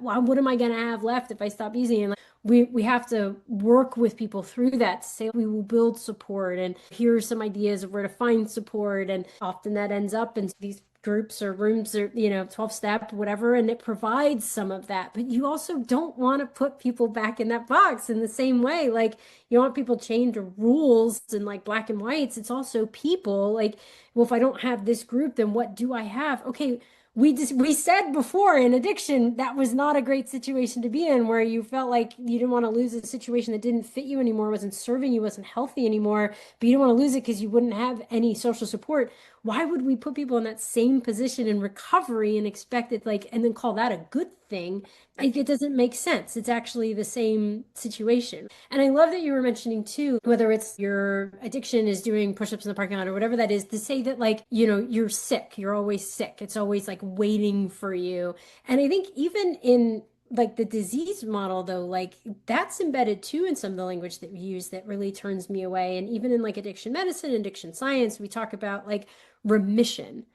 Speaker 2: what am I gonna have left if I stop using? And we have to work with people through that to say we will build support, and here are some ideas of where to find support, and often that ends up in these groups or rooms or 12 step whatever, and it provides some of that. But you also don't want to put people back in that box in the same way. Like, you want people change rules and like black and whites. It's also people like, well, if I don't have this group, then what do I have? Okay, we said before in addiction that was not a great situation to be in, where you felt like you didn't want to lose a situation that didn't fit you anymore, wasn't serving you, wasn't healthy anymore, but you didn't want to lose it because you wouldn't have any social support. Why would we put people in that same position in recovery and expect it like, and then call that a good thing? It doesn't make sense. It's actually the same situation. And I love that you were mentioning too, whether it's your addiction is doing push-ups in the parking lot or whatever that is, to say that like, you're sick, you're always sick. It's always like waiting for you. And I think even in like the disease model though, like that's embedded too in some of the language that we use that really turns me away. And even in like addiction medicine, addiction science, we talk about like remission,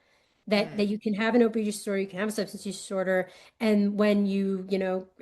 Speaker 2: that
Speaker 1: Mm.
Speaker 2: you can have an opioid use disorder, you can have a substance use disorder, and when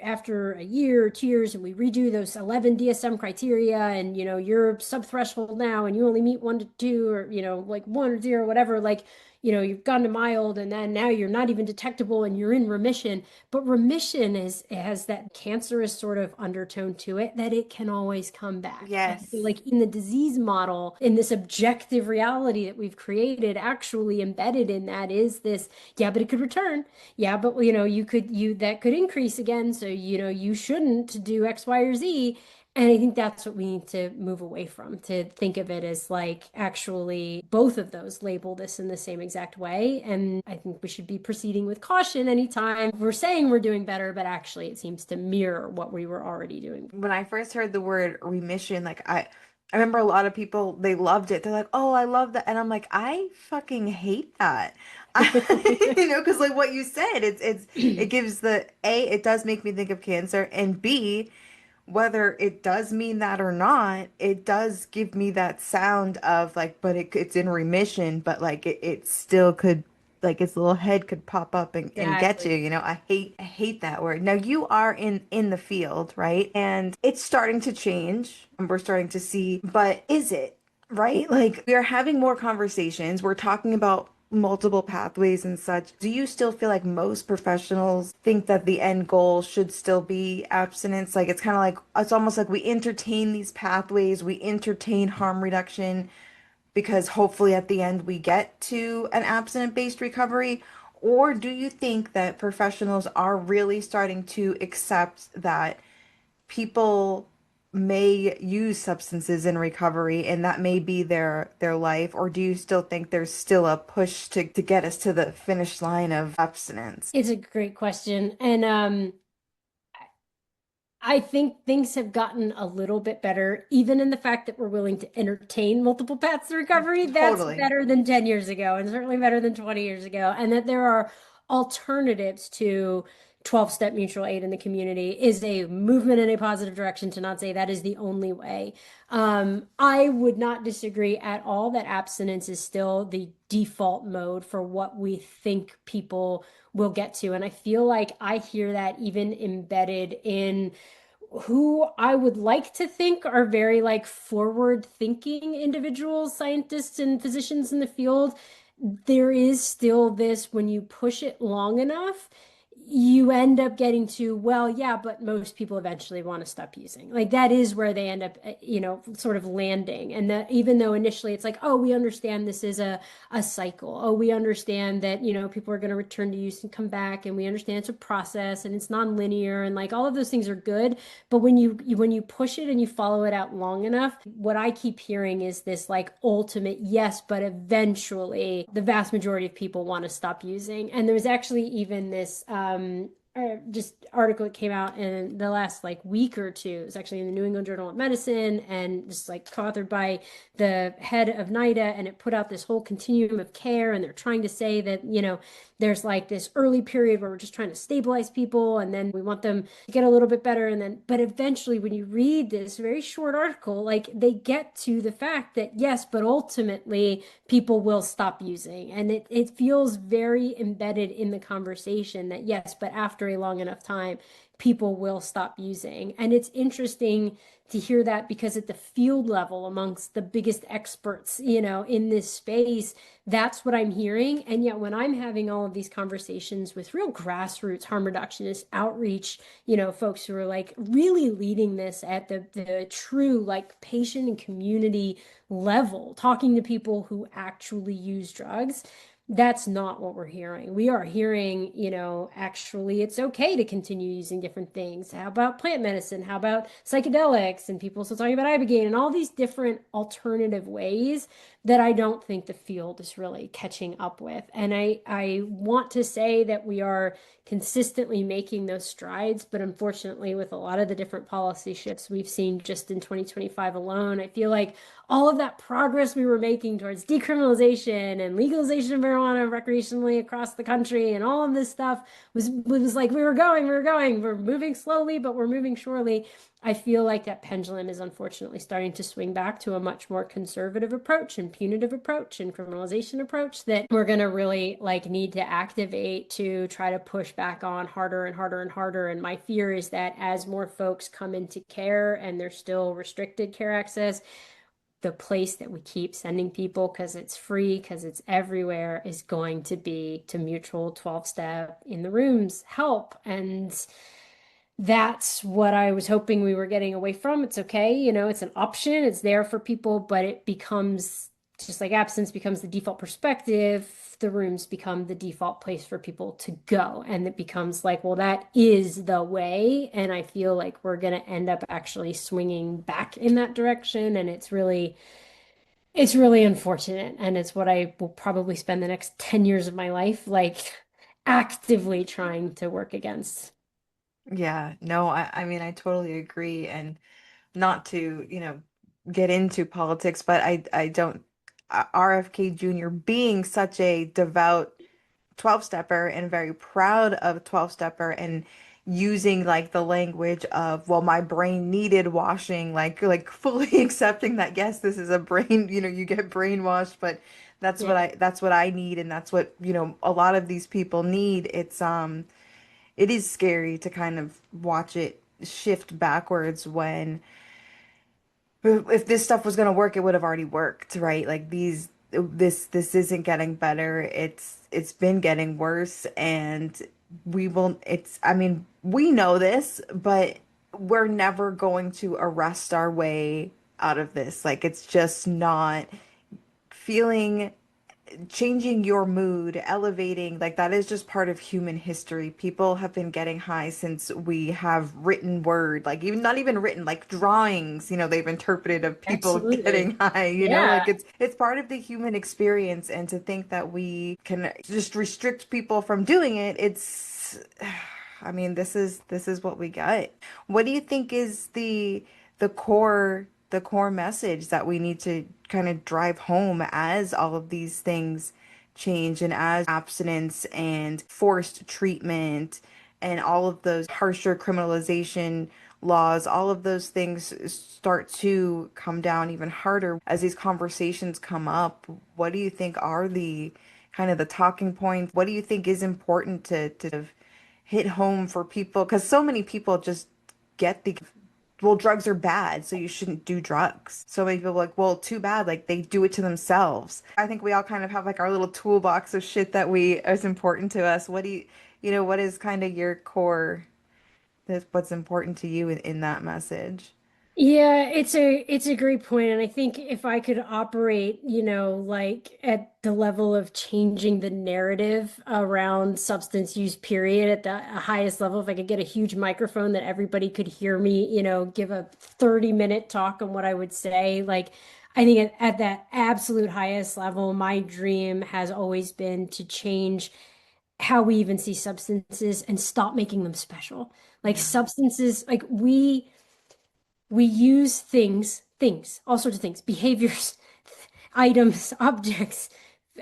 Speaker 2: after a year or 2 years, and we redo those 11 DSM criteria, and you're sub-threshold now, and you only meet 1 to 2, or like 1 or 0, whatever, like you've gone to mild, and then now you're not even detectable, and you're in remission. But remission has that cancerous sort of undertone to it that it can always come back. And I feel
Speaker 1: Yes.
Speaker 2: like in the disease model, in this objective reality that we've created, actually embedded in that is this, yeah, but it could return. Yeah, but you that could increase again. So you shouldn't do X, Y, or Z. And I think that's what we need to move away from, to think of it as like actually both of those label this in the same exact way. And I think we should be proceeding with caution anytime we're saying we're doing better, but actually it seems to mirror what we were already doing.
Speaker 1: When I first heard the word remission, like I remember a lot of people, they loved it. They're like, "Oh, I love that." And I'm like, "I fucking hate that." Because like what you said, it gives the A, it does make me think of cancer, and B, whether it does mean that or not, it does give me that sound of like, but it's in remission, but like it still could, like its little head could pop up and get you,
Speaker 2: Exactly.
Speaker 1: you know. I hate that word. Now you are in the field, right? And it's starting to change and we're starting to see, but is it? Right? Like we are having more conversations. We're talking about multiple pathways and such. Do you still feel like most professionals think that the end goal should still be abstinence? Like it's kind of like it's almost like we entertain these pathways, we entertain harm reduction because hopefully at the end we get to an abstinent-based recovery? Or do you think that professionals are really starting to accept that people may use substances in recovery and that may be their life? Or do you still think there's still a push to get us to the finish line of abstinence?
Speaker 2: It's a great question. And I think things have gotten a little bit better, even in the fact that we're willing to entertain multiple paths to recovery. That's
Speaker 1: Totally.
Speaker 2: better than 10 years ago, and certainly better than 20 years ago. And that there are alternatives to 12-step mutual aid in the community is a movement in a positive direction, to not say that is the only way. I would not disagree at all that abstinence is still the default mode for what we think people will get to. And I feel like I hear that even embedded in who I would like to think are very like forward thinking individuals, scientists and physicians in the field, there is still this when you push it long enough, you end up getting to, well, yeah, but most people eventually want to stop using. Like that is where they end up, sort of landing. And that even though initially it's like, oh, we understand this is a cycle. Oh, we understand that, people are going to return to use and come back, and we understand it's a process and it's non-linear and like all of those things are good. But when you push it and you follow it out long enough, what I keep hearing is this like ultimate yes, but eventually the vast majority of people want to stop using. And there's actually even this just article that came out in the last like week or two. It was actually in the New England Journal of Medicine and just like co-authored by the head of NIDA, and it put out this whole continuum of care. And they're trying to say that, there's like this early period where we're just trying to stabilize people, and then we want them to get a little bit better. And then, but eventually, when you read this very short article, like they get to the fact that yes, but ultimately people will stop using. And it feels very embedded in the conversation that yes, but after a long enough time, people will stop using. And it's interesting to hear that because at the field level, amongst the biggest experts, in this space, that's what I'm hearing. And yet when I'm having all of these conversations with real grassroots harm reductionist outreach, folks who are like really leading this at the true like patient and community level, talking to people who actually use drugs, that's not what we're hearing. We are hearing, actually it's okay to continue using different things. How about plant medicine? How about psychedelics? And people still talking about ibogaine and all these different alternative ways that I don't think the field is really catching up with. And I want to say that we are consistently making those strides, but unfortunately, with a lot of the different policy shifts we've seen just in 2025 alone, I feel like all of that progress we were making towards decriminalization and legalization of marijuana recreationally across the country and all of this stuff was like we're moving slowly, but we're moving surely. I feel like that pendulum is unfortunately starting to swing back to a much more conservative approach and punitive approach and criminalization approach that we're going to really like need to activate to try to push back on harder and harder and harder. And my fear is that as more folks come into care and there's still restricted care access, the place that we keep sending people because it's free, because it's everywhere, is going to be to mutual 12-step in the rooms help. And that's what I was hoping we were getting away from. It's okay, it's an option, it's there for people, but it becomes just like absence becomes the default perspective, the rooms become the default place for people to go. And it becomes like, well, that is the way. And I feel like we're going to end up actually swinging back in that direction. And it's really unfortunate. And it's what I will probably spend the next 10 years of my life, like actively trying to work against.
Speaker 1: Yeah, no, I mean, I totally agree. And not to, get into politics, but I don't, RFK Jr. being such a devout 12-stepper and very proud of 12-stepper and using like the language of, well, my brain needed washing, like fully accepting that, yes, this is a brain, you get brainwashed, but
Speaker 2: Yeah,
Speaker 1: that's what I need, and that's what, a lot of these people need. It is scary to kind of watch it shift backwards when if this stuff was gonna work, it would have already worked, right? Like this isn't getting better. It's been getting worse, and I mean, we know this, but we're never going to arrest our way out of this. Like it's just not feeling changing your mood, elevating, like that is just part of human history. People have been getting high since we have written word, like even not even written, like drawings, they've interpreted of people
Speaker 2: absolutely.
Speaker 1: getting high, like
Speaker 2: Yeah,
Speaker 1: it's part of the human experience. And to think that we can just restrict people from doing it, it's I mean, this is what we got. What do you think is the core message that we need to kind of drive home as all of these things change and as abstinence and forced treatment and all of those harsher criminalization laws, all of those things start to come down even harder as these conversations come up? What do you think are the kind of the talking points? What do you think is important to hit home for people? Because so many people just get well, drugs are bad, so you shouldn't do drugs. So many people are like, well, too bad, like they do it to themselves. I think we all kind of have like our little toolbox of shit that we is important to us. What do you what is kind of your core, that's what's important to you in that message?
Speaker 2: Yeah, it's a great point, and I think if I could operate, like at the level of changing the narrative around substance use, period, at the highest level, if I could get a huge microphone that everybody could hear me, give a 30-minute talk on what I would say, like I think at that absolute highest level, my dream has always been to change how we even see substances and stop making them special. Like
Speaker 1: Yeah.
Speaker 2: substances, like we use things, all sorts of things, behaviors, items, objects,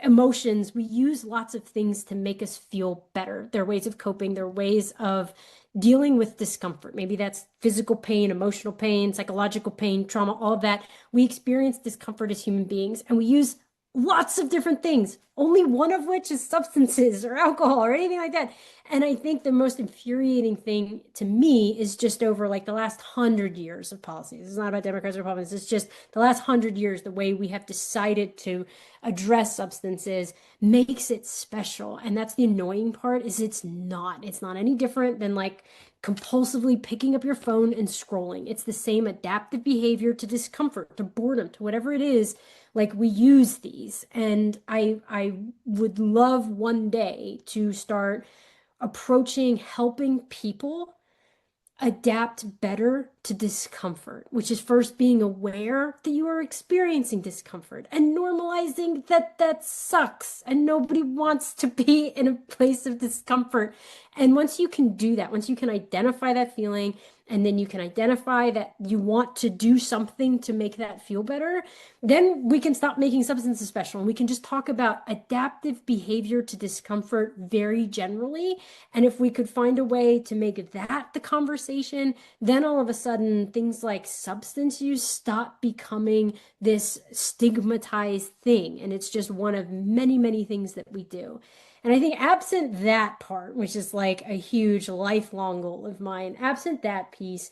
Speaker 2: emotions. We use lots of things to make us feel better. They're ways of coping, they're ways of dealing with discomfort. Maybe that's physical pain, emotional pain, psychological pain, trauma, all of that. We experience discomfort as human beings, and we use lots of different things, only one of which is substances or alcohol or anything like that. And I think the most infuriating thing to me is just over like the last 100 years of policies. It's not about Democrats or Republicans. It's just the last 100 years, the way we have decided to address substances makes it special. And that's the annoying part is it's not. It's not any different than like compulsively picking up your phone and scrolling. It's the same adaptive behavior to discomfort, to boredom, to whatever it is. Like we use these. And I would love one day to start approaching helping people adapt better to discomfort, which is first being aware that you are experiencing discomfort and normalizing that that sucks and nobody wants to be in a place of discomfort. And once you can do that, once you can identify that feeling, and then you can identify that you want to do something to make that feel better, then we can stop making substances special and we can just talk about adaptive behavior to discomfort very generally. And if we could find a way to make that the conversation, then all of a sudden things like substance use stop becoming this stigmatized thing. And it's just one of many, many things that we do. And I think absent that part, which is like a huge lifelong goal of mine, absent that piece,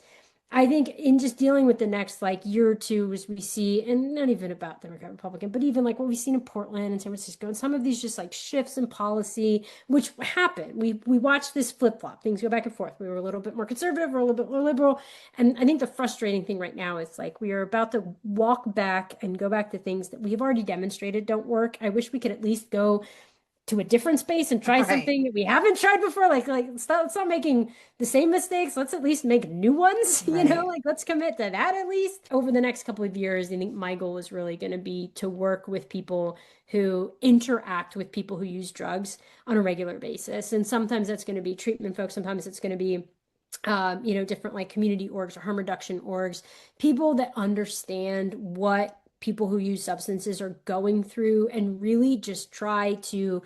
Speaker 2: I think in just dealing with the next like year or two, as we see, and not even about Democrat Republican, but even like what we've seen in Portland and San Francisco, and some of these just like shifts in policy, which happen. We watch this flip flop. Things go back and forth. We were a little bit more conservative, we're a little bit more liberal, and I think the frustrating thing right now is like we are about to walk back and go back to things that we have already demonstrated don't work. I wish we could at least go to a different space and try
Speaker 1: Right.
Speaker 2: something that we haven't tried before. Like let's not making the same mistakes. Let's at least make new ones,
Speaker 1: Right.
Speaker 2: like let's commit to that at least. Over the next couple of years, I think my goal is really going to be to work with people who interact with people who use drugs on a regular basis. And sometimes that's going to be treatment folks, sometimes it's going to be different like community orgs or harm reduction orgs, people that understand what people who use substances are going through and really just try to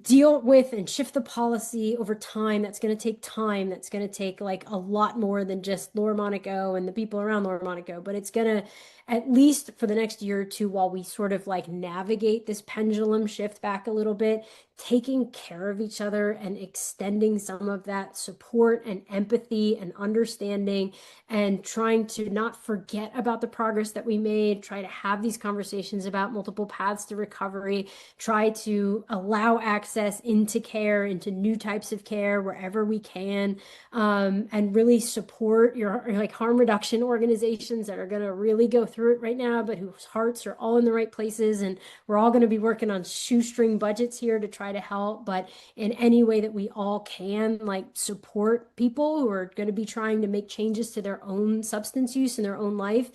Speaker 2: deal with and shift the policy over time. That's going to take time. That's going to take like a lot more than just Laura Monaco and the people around Laura Monaco, but it's going to, at least for the next year or two, while we sort of like navigate this pendulum shift back a little bit, taking care of each other and extending some of that support and empathy and understanding and trying to not forget about the progress that we made, try to have these conversations about multiple paths to recovery, try to allow access into care, into new types of care wherever we can, and really support your like harm reduction organizations that are going to really go through it right now, but whose hearts are all in the right places. And we're all going to be working on shoestring budgets here to try to help, but in any way that we all can, like support people who are going to be trying to make changes to their own substance use in their own life,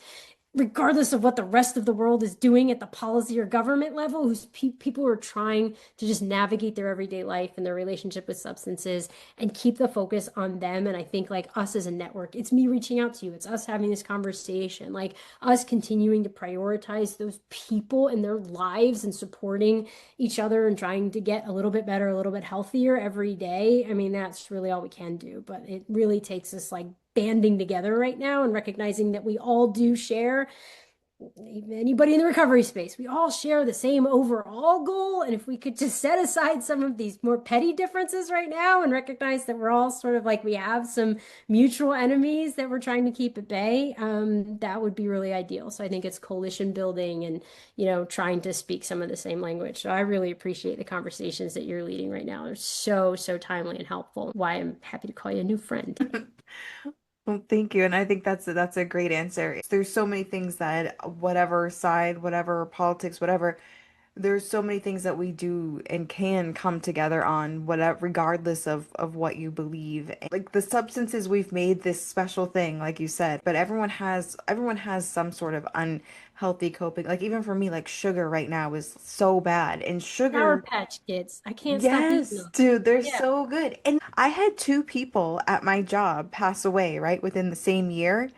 Speaker 2: regardless of what the rest of the world is doing at the policy or government level, who's people who are trying to just navigate their everyday life and their relationship with substances and keep the focus on them. And I think like us as a network, it's me reaching out to you. It's us having this conversation, like us continuing to prioritize those people in their lives and supporting each other and trying to get a little bit better, a little bit healthier every day. I mean, that's really all we can do, but it really takes us like banding together right now and recognizing that we all do share anybody in the recovery space, we all share the same overall goal. And if we could just set aside some of these more petty differences right now and recognize that we're all sort of like we have some mutual enemies that we're trying to keep at bay, that would be really ideal. So I think it's coalition building and, trying to speak some of the same language. So I really appreciate the conversations that you're leading right now. They're so, so timely and helpful. Why I'm happy to call you a new friend.
Speaker 1: Well, thank you. And I think that's a great answer. There's so many things that whatever side, whatever politics, whatever, there's so many things that we do and can come together on, whatever, regardless of what you believe. Like the substances, we've made this special thing, like you said, but everyone has some sort of unhealthy coping. Like even for me, like sugar right now is so bad. And
Speaker 2: Sour
Speaker 1: sugar,
Speaker 2: Patch Kids. I can't stop eating
Speaker 1: yes,
Speaker 2: them.
Speaker 1: dude, they're
Speaker 2: Yeah,
Speaker 1: so good. And I had two people at my job pass away, right, within the same year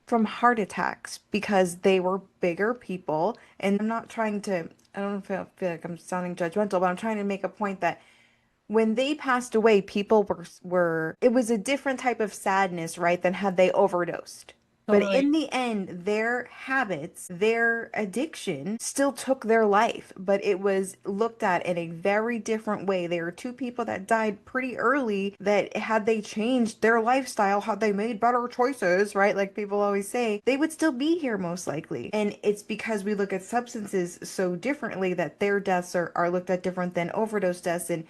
Speaker 1: from heart attacks because they were bigger people. And I'm not trying to, I don't feel like I'm sounding judgmental, but I'm trying to make a point that when they passed away, people were it was a different type of sadness, right, than had they overdosed. But
Speaker 2: totally.
Speaker 1: in the end, their habits, their addiction still took their life, but it was looked at in a very different way. There were two people that died pretty early that had they changed their lifestyle, had they made better choices, right? Like people always say, they would still be here most likely. And it's because we look at substances so differently that their deaths are looked at different than overdose deaths. And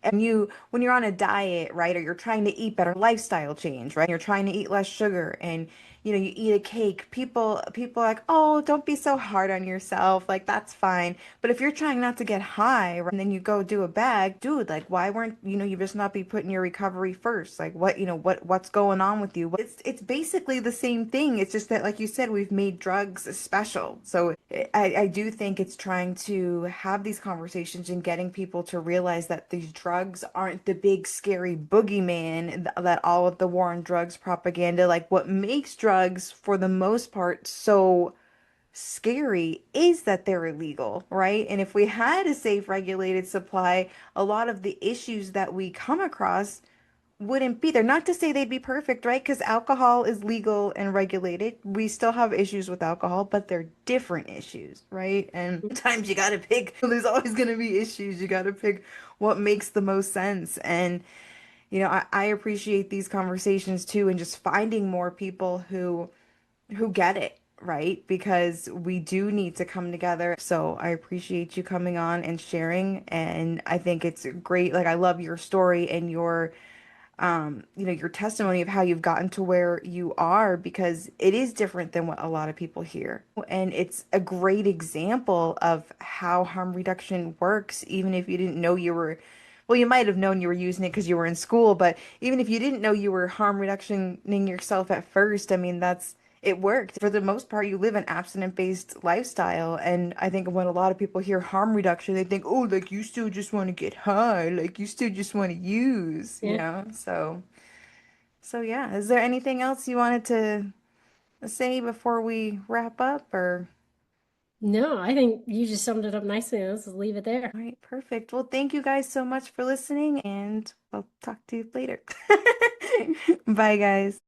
Speaker 1: when you're on a diet, right, or you're trying to eat better, lifestyle change, right? You're trying to eat less sugar and you eat a cake. People are like, "Oh, don't be so hard on yourself." Like that's fine. But if you're trying not to get high, right, and then you go do a bag, dude, like why weren't, you just not be putting your recovery first? Like what's going on with you? It's basically the same thing. It's just that like you said, we've made drugs special. So I do think it's trying to have these conversations and getting people to realize that these drugs aren't the big scary boogeyman that all of the war on drugs propaganda, like what makes drugs for the most part so scary is that they're illegal, right? And if we had a safe regulated supply, a lot of the issues that we come across wouldn't be there. Not to say they'd be perfect, right? Because alcohol is legal and regulated. We still have issues with alcohol, but they're different issues, right? And sometimes you gotta pick, there's always gonna be issues. You gotta pick what makes the most sense. And, I appreciate these conversations too, and just finding more people who get it, right? Because we do need to come together. So I appreciate you coming on and sharing. And I think it's great. Like I love your story and your testimony of how you've gotten to where you are because it is different than what a lot of people hear. And it's a great example of how harm reduction works, even if you didn't know well, you might have known you were using it because you were in school, but even if you didn't know you were harm reductioning yourself at first, I mean, it worked. For the most part, you live an abstinent-based lifestyle. And I think when a lot of people hear harm reduction, they think, oh, like you still just want to get high, like you still just want to use, you
Speaker 2: Yeah.
Speaker 1: know? So yeah. Is there anything else you wanted to say before we wrap up or?
Speaker 2: No, I think you just summed it up nicely. Let's just leave it there.
Speaker 1: All right, perfect. Well, thank you guys so much for listening, and I'll talk to you later. Bye, guys.